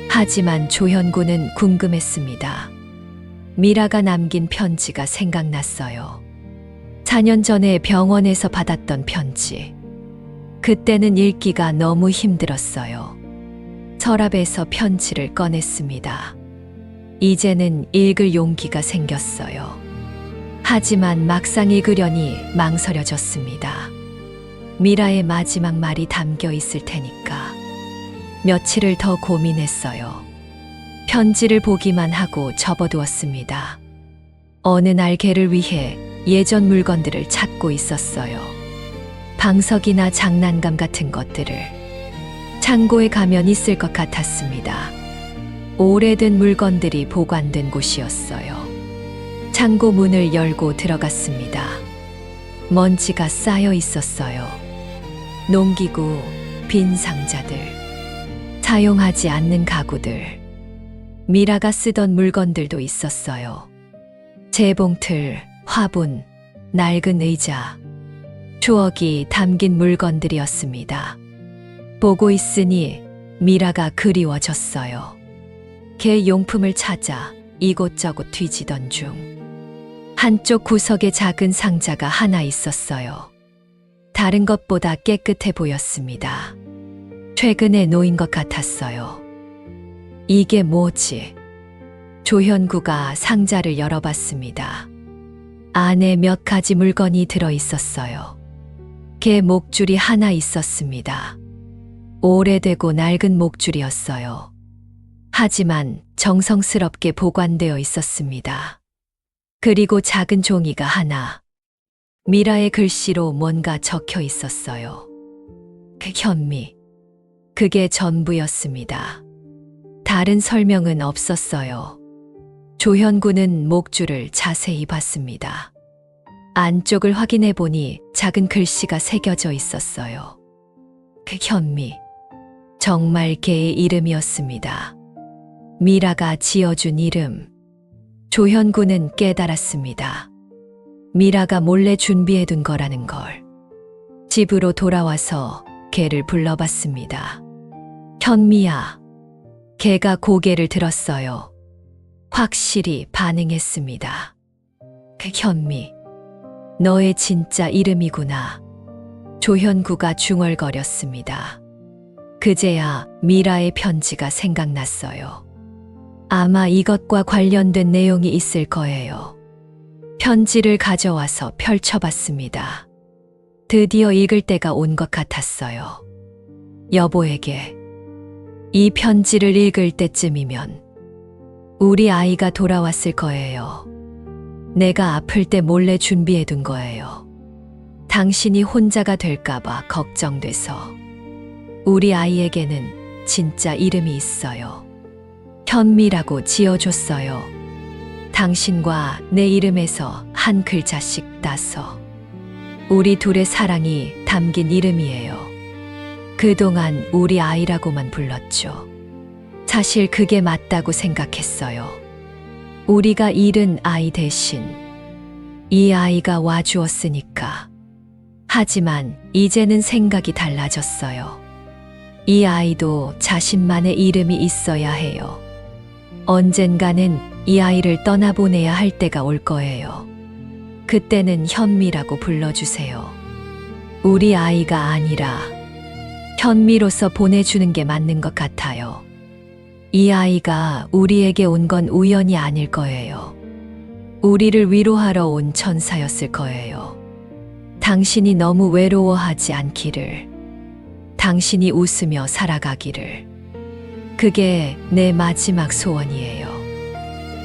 하지만 조현구는 궁금했습니다. 미라가 남긴 편지가 생각났어요. 4년 전에 병원에서 받았던 편지. 그때는 읽기가 너무 힘들었어요. 서랍에서 편지를 꺼냈습니다. 이제는 읽을 용기가 생겼어요. 하지만 막상 읽으려니 망설여졌습니다. 미라의 마지막 말이 담겨 있을 테니까. 며칠을 더 고민했어요. 편지를 보기만 하고 접어두었습니다. 어느 날 개를 위해 예전 물건들을 찾고 있었어요. 방석이나 장난감 같은 것들을. 창고에 가면 있을 것 같았습니다. 오래된 물건들이 보관된 곳이었어요. 창고 문을 열고 들어갔습니다. 먼지가 쌓여 있었어요. 농기구, 빈 상자들, 사용하지 않는 가구들, 미라가 쓰던 물건들도 있었어요. 재봉틀, 화분, 낡은 의자, 추억이 담긴 물건들이었습니다. 보고 있으니 미라가 그리워졌어요. 개 용품을 찾아 이곳저곳 뒤지던 중 한쪽 구석에 작은 상자가 하나 있었어요. 다른 것보다 깨끗해 보였습니다. 최근에 놓인 것 같았어요. 이게 뭐지? 조현구가 상자를 열어봤습니다. 안에 몇 가지 물건이 들어 있었어요. 개 목줄이 하나 있었습니다. 오래되고 낡은 목줄이었어요. 하지만 정성스럽게 보관되어 있었습니다. 그리고 작은 종이가 하나. 미라의 글씨로 뭔가 적혀 있었어요. 현미. 그게 전부였습니다. 다른 설명은 없었어요. 조현구는 목줄을 자세히 봤습니다. 안쪽을 확인해 보니 작은 글씨가 새겨져 있었어요. 현미. 정말 개의 이름이었습니다. 미라가 지어준 이름. 조현구는 깨달았습니다. 미라가 몰래 준비해둔 거라는 걸. 집으로 돌아와서 개를 불러봤습니다. 현미야. 개가 고개를 들었어요. 확실히 반응했습니다. 현미. 너의 진짜 이름이구나. 조현구가 중얼거렸습니다. 그제야 미라의 편지가 생각났어요. 아마 이것과 관련된 내용이 있을 거예요. 편지를 가져와서 펼쳐봤습니다. 드디어 읽을 때가 온 것 같았어요. 여보에게. 이 편지를 읽을 때쯤이면 우리 아이가 돌아왔을 거예요. 내가 아플 때 몰래 준비해둔 거예요. 당신이 혼자가 될까봐 걱정돼서. 우리 아이에게는 진짜 이름이 있어요. 현미라고 지어줬어요. 당신과 내 이름에서 한 글자씩 따서. 우리 둘의 사랑이 담긴 이름이에요. 그동안 우리 아이라고만 불렀죠. 사실 그게 맞다고 생각했어요. 우리가 잃은 아이 대신 이 아이가 와주었으니까. 하지만 이제는 생각이 달라졌어요. 이 아이도 자신만의 이름이 있어야 해요. 언젠가는 이 아이를 떠나보내야 할 때가 올 거예요. 그때는 현미라고 불러주세요. 우리 아이가 아니라 현미로서 보내주는 게 맞는 것 같아요. 이 아이가 우리에게 온 건 우연이 아닐 거예요. 우리를 위로하러 온 천사였을 거예요. 당신이 너무 외로워하지 않기를, 당신이 웃으며 살아가기를. 그게 내 마지막 소원이에요.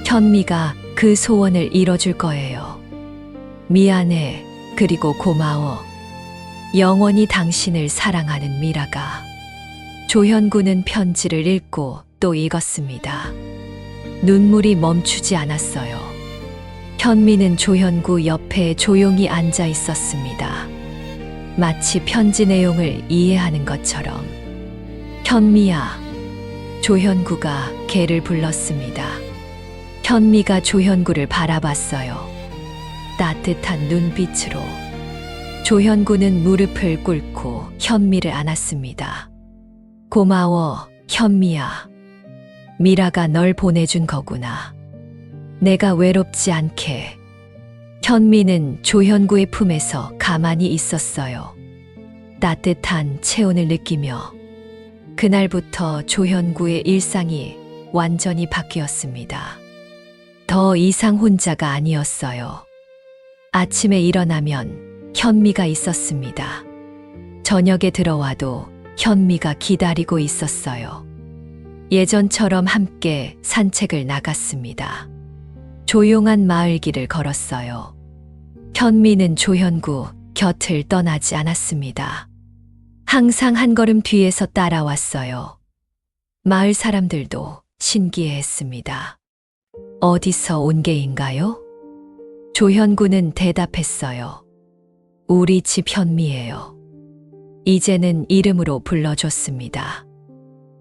현미가 그 소원을 이뤄줄 거예요. 미안해, 그리고 고마워. 영원히 당신을 사랑하는 미라가. 조현구는 편지를 읽고 또 읽었습니다. 눈물이 멈추지 않았어요. 현미는 조현구 옆에 조용히 앉아 있었습니다. 마치 편지 내용을 이해하는 것처럼. 현미야. 조현구가 걔를 불렀습니다. 현미가 조현구를 바라봤어요. 따뜻한 눈빛으로. 조현구는 무릎을 꿇고 현미를 안았습니다. 고마워, 현미야. 미라가 널 보내준 거구나. 내가 외롭지 않게. 현미는 조현구의 품에서 가만히 있었어요. 따뜻한 체온을 느끼며. 그날부터 조현구의 일상이 완전히 바뀌었습니다. 더 이상 혼자가 아니었어요. 아침에 일어나면 현미가 있었습니다. 저녁에 들어와도 현미가 기다리고 있었어요. 예전처럼 함께 산책을 나갔습니다. 조용한 마을길을 걸었어요. 현미는 조현구 곁을 떠나지 않았습니다. 항상 한 걸음 뒤에서 따라왔어요. 마을 사람들도 신기해했습니다. 어디서 온 개인가요? 조현구는 대답했어요. 우리 집 현미예요. 이제는 이름으로 불러줬습니다.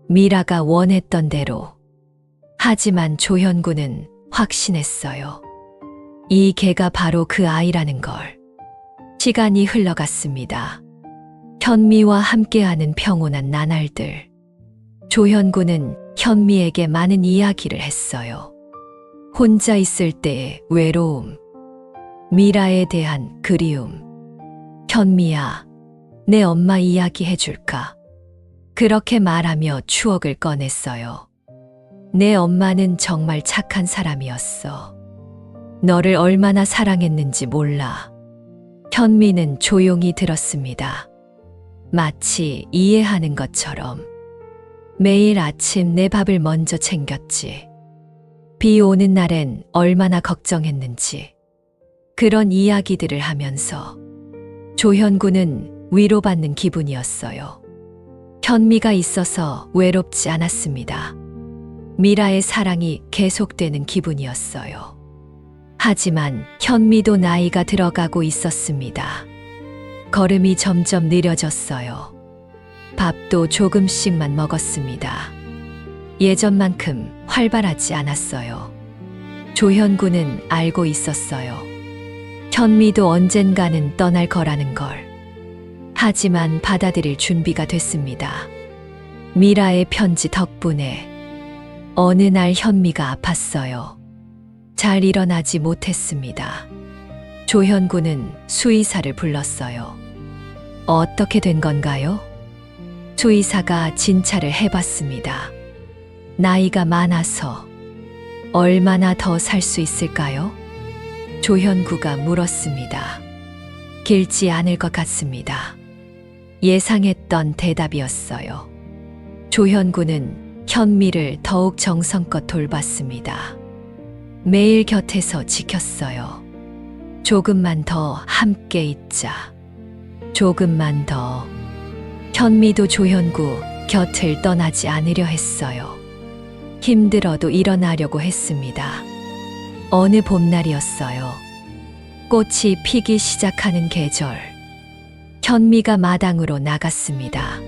미라가 원했던 대로. 하지만 조현구는 확신했어요. 이 개가 바로 그 아이라는 걸. 시간이 흘러갔습니다. 현미와 함께하는 평온한 나날들. 조현구는 현미에게 많은 이야기를 했어요. 혼자 있을 때의 외로움, 미라에 대한 그리움. 현미야, 내 엄마 이야기 해줄까? 그렇게 말하며 추억을 꺼냈어요. 내 엄마는 정말 착한 사람이었어. 너를 얼마나 사랑했는지 몰라. 현미는 조용히 들었습니다. 마치 이해하는 것처럼. 매일 아침 내 밥을 먼저 챙겼지. 비 오는 날엔 얼마나 걱정했는지. 그런 이야기들을 하면서 조현구는 위로받는 기분이었어요. 현미가 있어서 외롭지 않았습니다. 미라의 사랑이 계속되는 기분이었어요. 하지만 현미도 나이가 들어가고 있었습니다. 걸음이 점점 느려졌어요. 밥도 조금씩만 먹었습니다. 예전만큼 활발하지 않았어요. 조현구는 알고 있었어요. 현미도 언젠가는 떠날 거라는 걸. 하지만 받아들일 준비가 됐습니다. 미라의 편지 덕분에. 어느 날 현미가 아팠어요. 잘 일어나지 못했습니다. 조현구는 수의사를 불렀어요. 어떻게 된 건가요? 수의사가 진찰을 해봤습니다. 나이가 많아서 얼마나 더 살 수 있을까요? 조현구가 물었습니다. 길지 않을 것 같습니다. 예상했던 대답이었어요. 조현구는 현미를 더욱 정성껏 돌봤습니다. 매일 곁에서 지켰어요. 조금만 더 함께 있자. 조금만 더. 현미도 조현구 곁을 떠나지 않으려 했어요. 힘들어도 일어나려고 했습니다. 어느 봄날이었어요. 꽃이 피기 시작하는 계절. 현미가 마당으로 나갔습니다.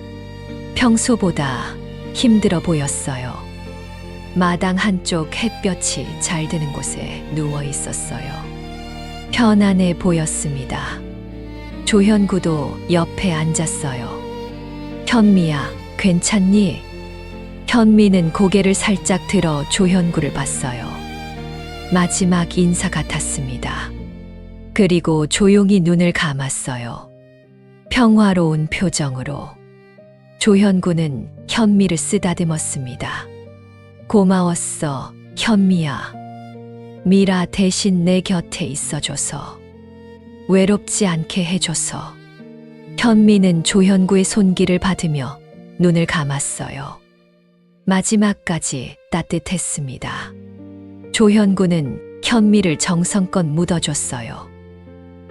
평소보다 힘들어 보였어요. 마당 한쪽 햇볕이 잘 드는 곳에 누워 있었어요. 편안해 보였습니다. 조현구도 옆에 앉았어요. 현미야, 괜찮니? 현미는 고개를 살짝 들어 조현구를 봤어요. 마지막 인사 같았습니다. 그리고 조용히 눈을 감았어요. 평화로운 표정으로. 조현구는 현미를 쓰다듬었습니다. 고마웠어, 현미야. 미라 대신 내 곁에 있어줘서. 외롭지 않게 해줘서. 현미는 조현구의 손길을 받으며 눈을 감았어요. 마지막까지 따뜻했습니다. 조현구는 현미를 정성껏 묻어줬어요.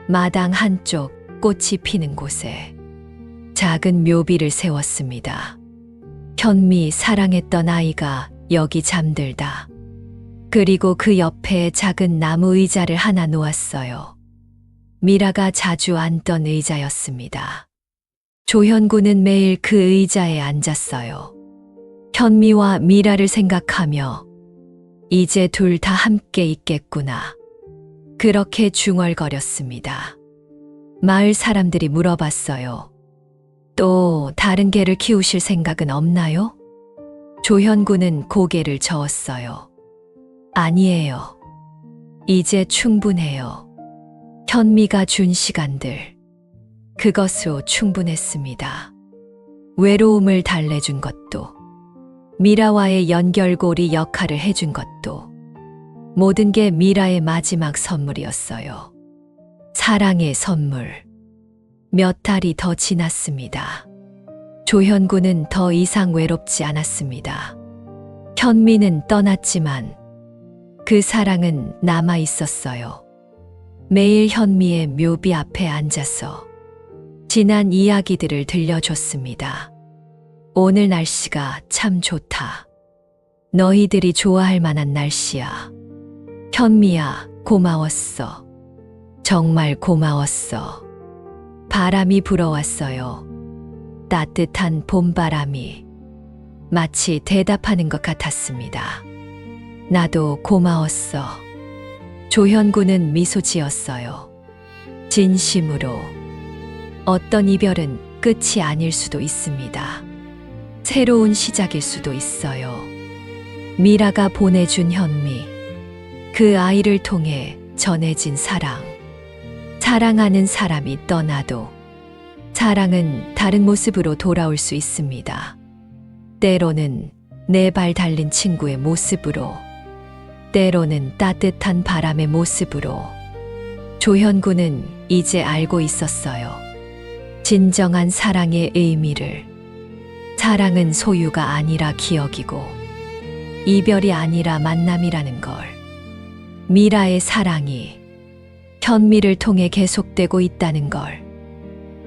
마당 한쪽 꽃이 피는 곳에 작은 묘비를 세웠습니다. 현미 사랑했던 아이가 여기 잠들다. 그리고 그 옆에 작은 나무 의자를 하나 놓았어요. 미라가 자주 앉던 의자였습니다. 조현구는 매일 그 의자에 앉았어요. 현미와 미라를 생각하며 이제 둘 다 함께 있겠구나. 그렇게 중얼거렸습니다. 마을 사람들이 물어봤어요. 또 다른 개를 키우실 생각은 없나요? 조현구는 고개를 저었어요. 아니에요. 이제 충분해요. 현미가 준 시간들. 그것으로 충분했습니다. 외로움을 달래준 것도, 미라와의 연결고리 역할을 해준 것도, 모든 게 미라의 마지막 선물이었어요. 사랑의 선물. 몇 달이 더 지났습니다. 조현구는 더 이상 외롭지 않았습니다. 현미는 떠났지만 그 사랑은 남아 있었어요. 매일 현미의 묘비 앞에 앉아서 지난 이야기들을 들려줬습니다. 오늘 날씨가 참 좋다. 너희들이 좋아할 만한 날씨야. 현미야, 고마웠어. 정말 고마웠어. 바람이 불어왔어요. 따뜻한 봄바람이 마치 대답하는 것 같았습니다. 나도 고마웠어. 조현구는 미소 지었어요. 진심으로. 어떤 이별은 끝이 아닐 수도 있습니다. 새로운 시작일 수도 있어요. 미라가 보내준 현미. 그 아이를 통해 전해진 사랑. 사랑하는 사람이 떠나도 사랑은 다른 모습으로 돌아올 수 있습니다. 때로는 네 발 달린 친구의 모습으로, 때로는 따뜻한 바람의 모습으로. 조현구는 이제 알고 있었어요. 진정한 사랑의 의미를. 사랑은 소유가 아니라 기억이고, 이별이 아니라 만남이라는 걸. 미라의 사랑이 현미를 통해 계속되고 있다는 걸.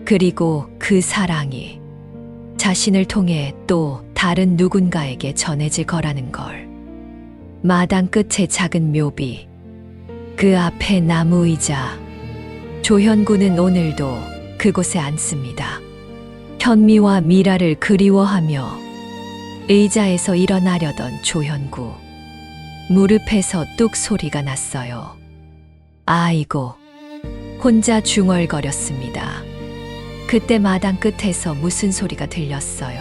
그리고 그 사랑이 자신을 통해 또 다른 누군가에게 전해질 거라는 걸. 마당 끝에 작은 묘비, 그 앞에 나무 의자. 조현구는 오늘도 그곳에 앉습니다. 현미와 미라를 그리워하며 의자에서 일어나려던 조현구. 무릎에서 뚝 소리가 났어요. 아이고, 혼자 중얼거렸습니다. 그때 마당 끝에서 무슨 소리가 들렸어요.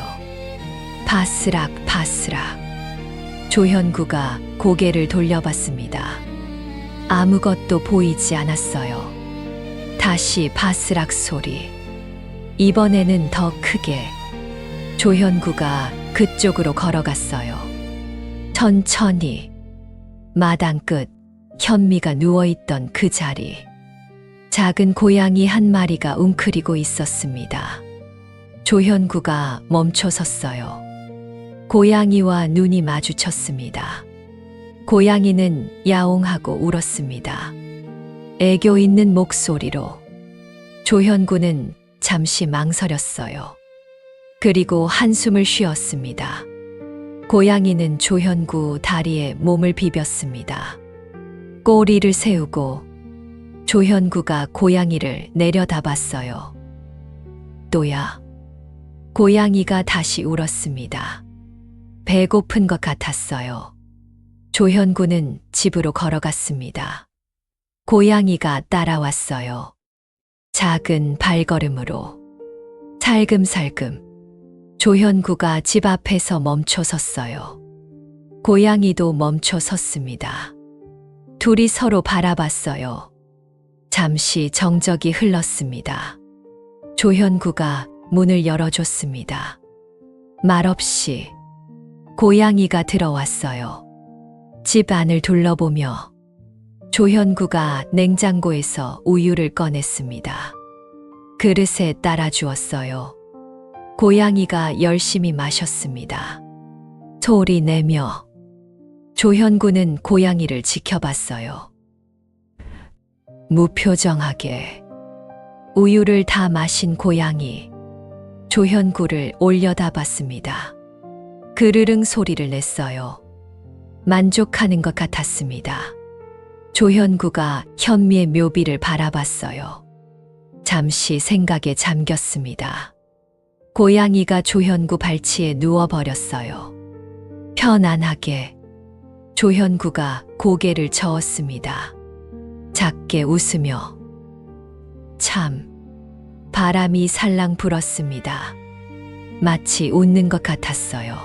바스락 바스락. 조현구가 고개를 돌려봤습니다. 아무것도 보이지 않았어요. 다시 바스락 소리. 이번에는 더 크게. 조현구가 그쪽으로 걸어갔어요. 천천히. 마당 끝, 현미가 누워있던 그 자리. 작은 고양이 한 마리가 웅크리고 있었습니다. 조현구가 멈춰 섰어요. 고양이와 눈이 마주쳤습니다. 고양이는 야옹하고 울었습니다. 애교 있는 목소리로. 조현구는 잠시 망설였어요. 그리고 한숨을 쉬었습니다. 고양이는 조현구 다리에 몸을 비볐습니다. 꼬리를 세우고 조현구가 고양이를 내려다봤어요. 또야. 고양이가 다시 울었습니다. 배고픈 것 같았어요. 조현구는 집으로 걸어갔습니다. 고양이가 따라왔어요. 작은 발걸음으로. 살금살금. 조현구가 집 앞에서 멈춰 섰어요. 고양이도 멈춰 섰습니다. 둘이 서로 바라봤어요. 잠시 정적이 흘렀습니다. 조현구가 문을 열어줬습니다. 말없이 고양이가 들어왔어요. 집 안을 둘러보며 조현구가 냉장고에서 우유를 꺼냈습니다. 그릇에 따라 주었어요. 고양이가 열심히 마셨습니다. 소리 내며 조현구는 고양이를 지켜봤어요. 무표정하게 우유를 다 마신 고양이, 조현구를 올려다봤습니다. 그르릉 소리를 냈어요. 만족하는 것 같았습니다. 조현구가 현미의 묘비를 바라봤어요. 잠시 생각에 잠겼습니다. 고양이가 조현구 발치에 누워버렸어요. 편안하게 조현구가 고개를 저었습니다. 작게 웃으며 참, 바람이 살랑 불었습니다. 마치 웃는 것 같았어요.